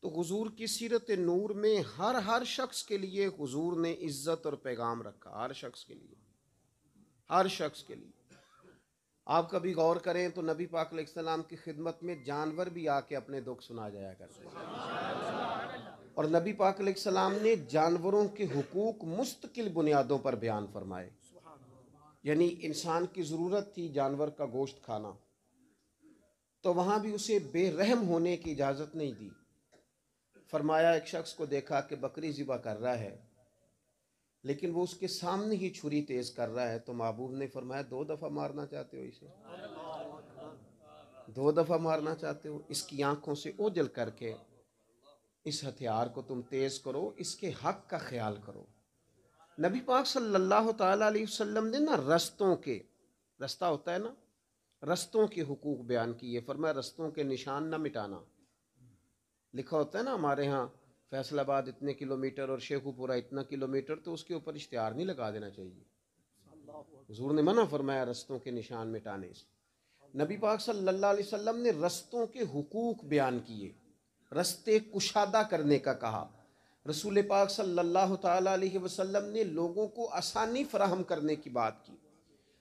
तो हुजूर की सीरत नूर में हर शख्स के लिए हुजूर ने इज्जत और पैगाम रखा, हर शख्स के लिए, हर शख्स के लिए। आप कभी गौर करें तो नबी पाक अलैहिस्सलाम की खिदमत में जानवर भी आके अपने दुख सुना जाया करते हैं, और नबी पाक अलैहिस्सलाम ने जानवरों के हुकूक मुस्तकिल बुनियादों पर बयान फरमाए। यानी इंसान की ज़रूरत थी जानवर का गोश्त खाना, तो वहाँ भी उसे बेरहम होने की इजाज़त नहीं दी। फरमाया एक शख्स को देखा कि बकरी ज़िबा कर रहा है, लेकिन वो उसके सामने ही छुरी तेज़ कर रहा है, तो महबूब ने फरमाया 2 दफ़ा मारना चाहते हो इसे, 2 दफ़ा मारना चाहते हो, इसकी आंखों से ओझल करके इस हथियार को तुम तेज़ करो, इसके हक का ख्याल करो। नबी पाक सल्लल्लाहु ताला अलैहि वसल्लम ने ना रस्तों के, रास्ता होता है ना, रस्तों के हुकूक बयान किए। फरमाया रस्तों के निशान ना मिटाना। लिखा होता है ना हमारे यहाँ फैसलाबाद इतने किलोमीटर और शेखुपुरा इतना किलोमीटर, तो उसके ऊपर इश्तिहार नहीं लगा देना चाहिए। हुजूर ने मना फरमाया रस्तों के निशान मिटाने से। नबी पाक सल्लल्लाहु अलैहि वसल्लम ने रस्तों के हुकूक बयान किए, रस्ते कुशादा करने का कहा। रसूल पाक सल्लल्लाहु ताला अलैहि वसल्लम ने लोगों को आसानी फराहम करने की बात की।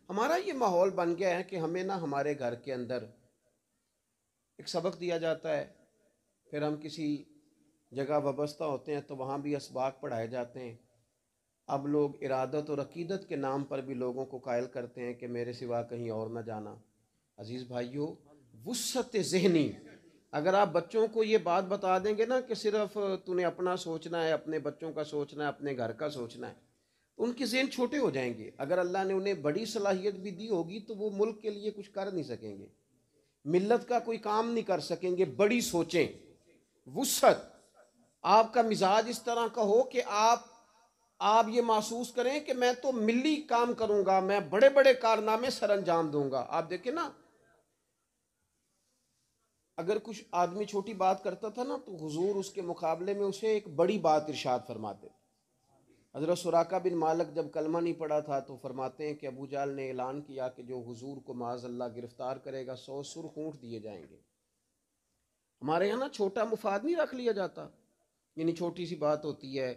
हमारा ये माहौल बन गया है कि हमें ना हमारे घर के अंदर एक सबक दिया जाता है, फिर हम किसी जगह वाबस्ता होते हैं तो वहाँ भी असबाक पढ़ाए जाते हैं। अब लोग इरादत और अकीदत के नाम पर भी लोगों को कायल करते हैं कि मेरे सिवा कहीं और ना जाना। अजीज़ भाइयों, वुस्सत ज़हनी, अगर आप बच्चों को ये बात बता देंगे ना कि सिर्फ तूने अपना सोचना है, अपने बच्चों का सोचना है, अपने घर का सोचना है, तो उनके ज़हन छोटे हो जाएंगे। अगर अल्लाह ने उन्हें बड़ी सलाहियत भी दी होगी तो वो मुल्क के लिए कुछ कर नहीं सकेंगे, मिल्लत का कोई काम नहीं कर सकेंगे। बड़ी सोचें, वुस्सत, आपका मिजाज इस तरह का हो कि आप ये महसूस करें कि मैं तो मिली काम करूंगा, मैं बड़े बड़े कारनामे सर अंजाम दूंगा। आप देखें ना, अगर कुछ आदमी छोटी बात करता था ना तो हुजूर उसके मुकाबले में उसे एक बड़ी बात इरशाद फरमाते। हज़रत सुराका बिन मालिक जब कलमा नहीं पड़ा था तो फरमाते हैं कि अबू जाल ने ऐलान किया कि जो हुजूर को माज़अल्लाह गिरफ्तार करेगा 100 सुर्ख ऊँट दिए जाएंगे। हमारे यहाँ ना छोटा मुफाद नहीं रख लिया जाता, यानी छोटी सी बात होती है,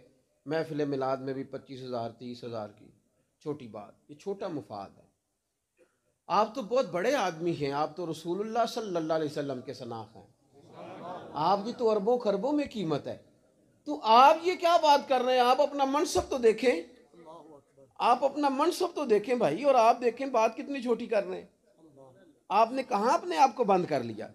महफिल मिलाद में भी 25,000 30,000 की छोटी बात, ये छोटा मुफाद है। आप तो बहुत बड़े आदमी हैं, आप तो रसूलुल्लाह सल्लल्लाहु अलैहि वसल्लम के सनाख हैं, आपकी तो अरबों खरबों में कीमत है, तो आप ये क्या बात कर रहे हैं? आप अपना मनसब तो देखें, आप अपना मनसब तो देखें भाई, और आप देखें बात कितनी छोटी कर रहे हैं। आपने कहाँ अपने आप को बंद कर लिया।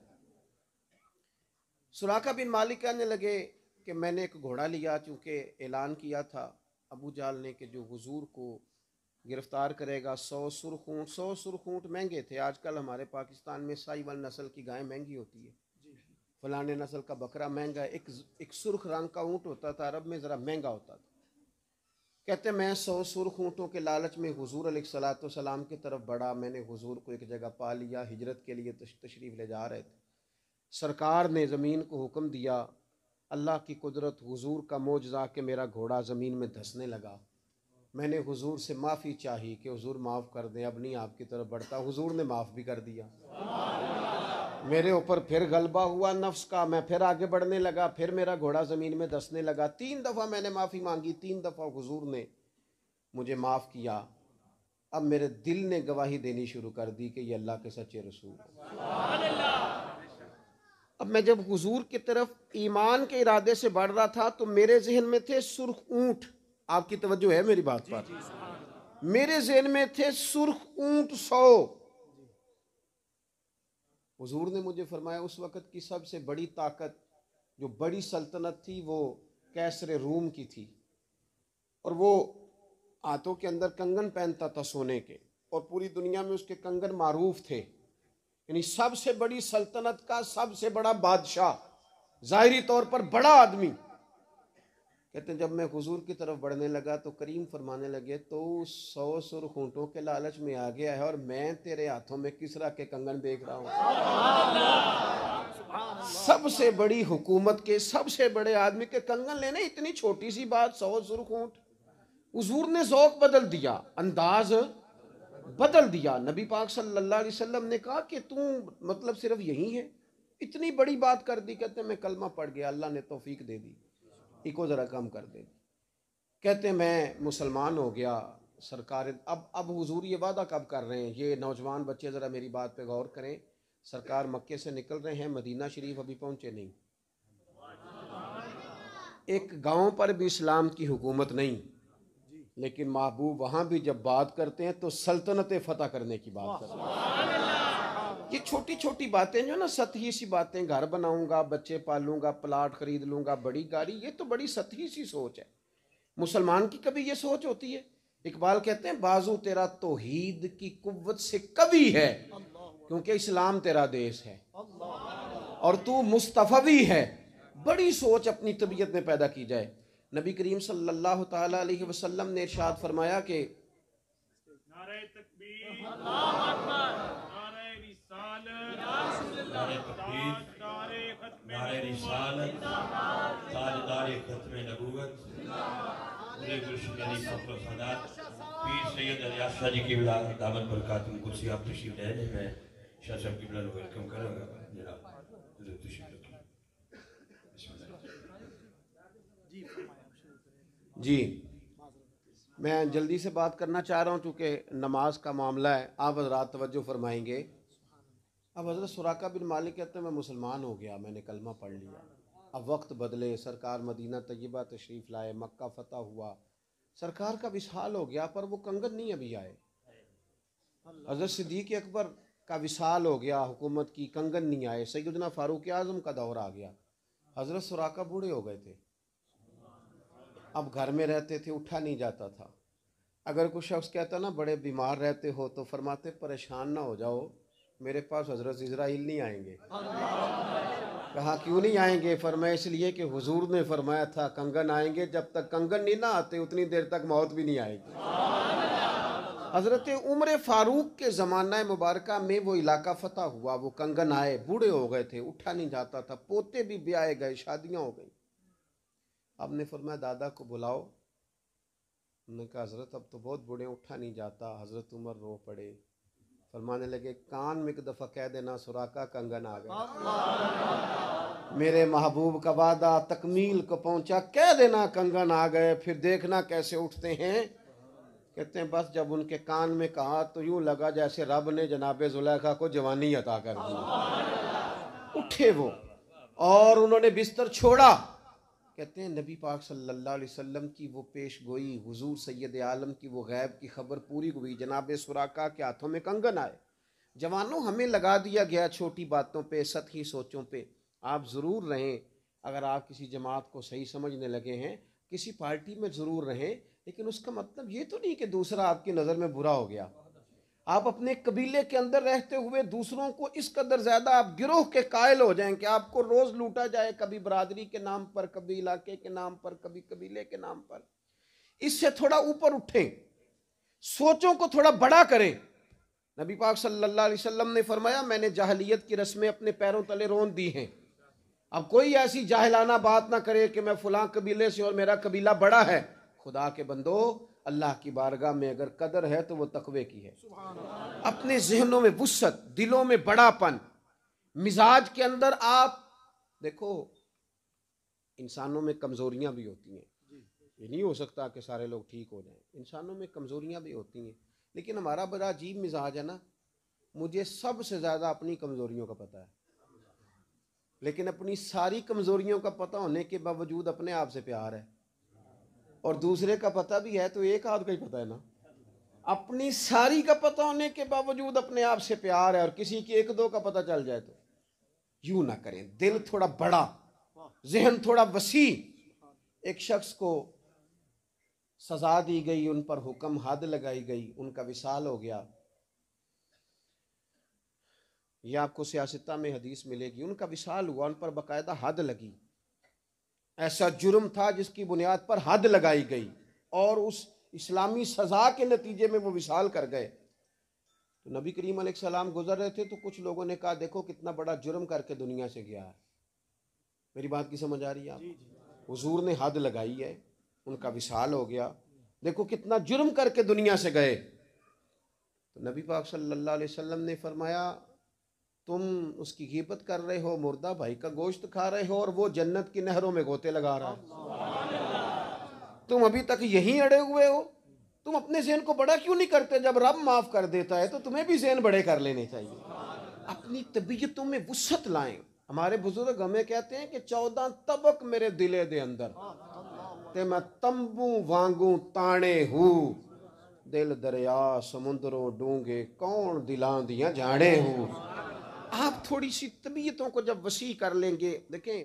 सुराका बिन मालिक कहने लगे कि मैंने एक घोड़ा लिया, चूँकि ऐलान किया था अबू जाल ने कि जो हुजूर को गिरफ्तार करेगा 100 सुर्ख ऊँट। 100 सुर्ख ऊँट महंगे थे, आजकल हमारे पाकिस्तान में साहिवाल नस्ल की गाय महंगी होती है, फलाने नस्ल का बकरा महंगा है। एक सुर्ख रंग का ऊँट होता था, अरब में ज़रा महंगा होता था। कहते मैं 100 सुर्ख ऊँटों के लालच में हुजूर अलैहिस्सलातु वस्सलाम की तरफ बढ़ा। मैंने हुजूर को एक जगह पा लिया, हिजरत के लिए तशरीफ़ ले जा रहे थे। सरकार ने ज़मीन को हुक्म दिया, अल्लाह की कुदरत, हुजूर का मोजज़ा कि मेरा घोड़ा ज़मीन में धंसने लगा। मैंने हुजूर से माफ़ी चाही कि हुजूर माफ़ कर दें, अब नहीं आपकी तरफ बढ़ता। हुजूर ने माफ़ भी कर दिया। मेरे ऊपर फिर गलबा हुआ नफ्स का, मैं फिर आगे बढ़ने लगा, फिर मेरा घोड़ा ज़मीन में धंसने लगा। 3 दफ़ा मैंने माफ़ी मांगी, 3 दफ़ा हुजूर ने मुझे माफ़ किया। अब मेरे दिल ने गवाही देनी शुरू कर दी कि ये अल्लाह के सच्चे रसूल हैं। अब मैं जब हुजूर की तरफ ईमान के इरादे से बढ़ रहा था तो मेरे जहन में थे सुर्ख ऊँट। आपकी तवज्जो है मेरी बात पर? मेरे जहन में थे सुर्ख ऊँट 100। हुजूर ने मुझे फरमाया उस वक़्त की सबसे बड़ी ताकत, जो बड़ी सल्तनत थी, वो कैसर रूम की थी, और वो हाथों के अंदर कंगन पहनता था सोने के, और पूरी दुनिया में उसके कंगन मारूफ थे। यानी सबसे बड़ी सल्तनत का सबसे बड़ा बादशाह, ज़ाहिरी तौर पर बड़ा आदमी। कहते जब मैं हुजूर की तरफ बढ़ने लगा तो करीम फरमाने लगे, तो 100 सुर्ख ऊँटों के लालच में आ गया है और मैं तेरे हाथों में किसरा के कंगन देख रहा हूँ। सबसे बड़ी हुकूमत के सबसे बड़े आदमी के कंगन लेने, इतनी छोटी सी बात, 100 सुर्ख ऊँट। हुजूर ने ज़ौक़ बदल दिया, अंदाज बदल दिया। नबी पाक सल्लल्लाहु अलैहि वसल्लम ने कहा कि तू मतलब सिर्फ यही है, इतनी बड़ी बात कर दी, कहते मैं कलमा पढ़ गया, अल्लाह ने तौफीक दे दी, इको ज़रा कम कर दे। कहते मैं मुसलमान हो गया सरकार। अब हुजूर ये वादा कब कर रहे हैं? ये नौजवान बच्चे ज़रा मेरी बात पे गौर करें। सरकार मक्के से निकल रहे हैं, मदीना शरीफ अभी पहुंचे नहीं, एक गांव पर भी इस्लाम की हुकूमत नहीं, लेकिन महबूब वहां भी जब बात करते हैं तो सल्तनत फतह करने की बात करते हैं। ये छोटी छोटी बातें जो ना, सतही सी बातें, घर बनाऊंगा, बच्चे पालूंगा, प्लाट खरीद लूंगा, बड़ी गाड़ी, ये तो बड़ी सतही सी सोच है। मुसलमान की कभी ये सोच होती है? इकबाल कहते हैं बाजू तेरा तौहीद की कुव्वत से कभी है, क्योंकि इस्लाम तेरा देश है और तू मुस्तफवी है। बड़ी सोच अपनी तबीयत में पैदा की जाए। नबी करीम सल्लल्लाहु ताला अलैहि वसल्लम ने इरशाद फरमाया कि नारे तकबीर, अल्लाहु अकबर, नारे रिसालत, नारे रिसालत, ताजदारे खत्मे नबूवत, पूरे गुलशन अली फखर सदात, पीर सैयद अली शाह जी की दामत बरकातुहुम कुर्सी आप तशरीफ ले आए। मैं शाह साहब की बिला वेलकम करूंगा जनाब, तशरीफ रखिए। जी, मैं जल्दी से बात करना चाह रहा हूँ चूँकि नमाज का मामला है। आप हज़रात तवज्जो फरमाएंगे। अब हज़रत सुराका बिन मालिक कहते हैं मैं मुसलमान हो गया, मैंने कलमा पढ़ लिया। अब वक्त बदले, सरकार मदीना तय्यबा तशरीफ़ लाए, मक्का फ़तह हुआ, सरकार का विसाल हो गया, पर वो कंगन नहीं अभी आए। हज़रत सिद्दीक़ अकबर का विसाल हो गया, हुकूमत की, कंगन नहीं आए। सैयदना फ़ारूक आज़म का दौर आ गया, हज़रत सुराका बूढ़े हो गए थे, अब घर में रहते थे, उठा नहीं जाता था। अगर कोई शख्स कहता ना बड़े बीमार रहते हो, तो फरमाते परेशान ना हो जाओ, मेरे पास हज़रत इज़राइल नहीं आएंगे। कहा क्यों नहीं आएंगे? फरमाया इसलिए कि हुजूर ने फरमाया था कंगन आएंगे, जब तक कंगन नहीं ना आते उतनी देर तक मौत भी नहीं आएगी। हज़रत उमर फ़ारूक के ज़माना मुबारका में वो इलाका फ़तह हुआ, वो कंगन आए, बूढ़े हो गए थे, उठा नहीं जाता था, पोते भी ब्याहे गए, शादियाँ हो गई। आपने फरमाया दादा को बुलाओ। उन्होंने कहा हज़रत अब तो बहुत बूढ़े, उठा नहीं जाता। हज़रत उमर रो पड़े, फरमाने लगे कान में एक दफ़ा कह देना सुराका कंगन आ गए। मेरे महबूब का वादा तकमील को पहुंचा, कह देना कंगन आ गए, फिर देखना कैसे उठते हैं। कहते हैं बस जब उनके कान में कहा तो यूं लगा जैसे रब ने जनाबे जुलेखा को जवानी अता कर दी। उठे वो और उन्होंने बिस्तर छोड़ा। कहते हैं नबी पाक सल्लल्लाहु अलैहि वसल्लम की वो पेश गोई, हुजूर सैयद आलम की वो गैब की खबर पूरी हुई। जनाब सुराका के हाथों में कंगन आए। जवानों, हमें लगा दिया गया छोटी बातों पे, सतही सोचों पे। आप ज़रूर रहें, अगर आप किसी जमात को सही समझने लगे हैं, किसी पार्टी में ज़रूर रहें, लेकिन उसका मतलब ये तो नहीं कि दूसरा आपकी नज़र में बुरा हो गया। आप अपने कबीले के अंदर रहते हुए दूसरों को इस कदर ज़्यादा आप गिरोह के कायल हो जाएं कि आपको रोज़ लूटा जाए, कभी बरादरी के नाम पर, कभी इलाके के नाम पर, कभी कबीले के नाम पर। इससे थोड़ा ऊपर उठें, सोचों को थोड़ा बड़ा करें। नबी पाक सल्लल्लाहु अलैहि वसल्लम ने फरमाया मैंने जाहलियत की रस्में अपने पैरों तले रोन दी हैं। अब कोई ऐसी जाहिलाना बात ना करे कि मैं फलां कबीले से और मेरा कबीला बड़ा है। खुदा के बंदो, अल्लाह की बारगाह में अगर कदर है तो वो तकवे की है। अपने जहनों में वुसअत, दिलों में बड़ापन, मिजाज के अंदर आप देखो, इंसानों में कमजोरियां भी होती हैं। ये नहीं हो सकता कि सारे लोग ठीक हो जाएं। इंसानों में कमजोरियां भी होती हैं, लेकिन हमारा बड़ा अजीब मिजाज है ना। मुझे सबसे ज़्यादा अपनी कमजोरियों का पता है, लेकिन अपनी सारी कमजोरियों का पता होने के बावजूद अपने आप से प्यार है। और दूसरे का पता भी है तो एक आध का ही पता है ना। अपनी सारी का पता होने के बावजूद अपने आप से प्यार है, और किसी की एक दो का पता चल जाए तो यूं ना करें। दिल थोड़ा बड़ा, जहन थोड़ा वसी। एक शख्स को सजा दी गई, उन पर हुक्म हद लगाई गई, उनका विसाल हो गया। यह आपको सियासता में हदीस मिलेगी। उनका विसाल हुआ, उन पर बाकायदा हद लगी। ऐसा जुर्म था जिसकी बुनियाद पर हद लगाई गई, और उस इस्लामी सजा के नतीजे में वो विसाल कर गए। तो नबी करीम अलैहिस्सलाम गुजर रहे थे तो कुछ लोगों ने कहा देखो कितना बड़ा जुर्म करके दुनिया से गया है। मेरी बात की समझ आ रही है आप? हुजूर ने हद लगाई है, उनका विसाल हो गया, देखो कितना जुर्म करके दुनिया से गए। तो नबी पाक सल्लल्लाहु अलैहि वसल्लम ने फरमाया तुम उसकी ग़ीबत कर रहे हो, मुर्दा भाई का गोश्त खा रहे हो, और वो जन्नत की नहरों में गोते लगा रहा है। तुम अभी तक यहीं अड़े हुए हो। तुम अपने ज़हन को बड़ा क्यों नहीं करते? जब रब माफ़ कर देता है तो तुम्हें भी ज़हन बड़े कर लेने चाहिए। अपनी तबीयतों में वुसअत लाएं। हमारे बुजुर्ग हमें कहते हैं कि 14 तबक मेरे दिले दे अंदर ते मैं तंबू वांगू ताने हूँ, दिल दरिया समुद्रों डूंगे कौन दिलां दियां जाने हूँ। आप थोड़ी सी तबीयतों को जब वसी कर लेंगे, देखें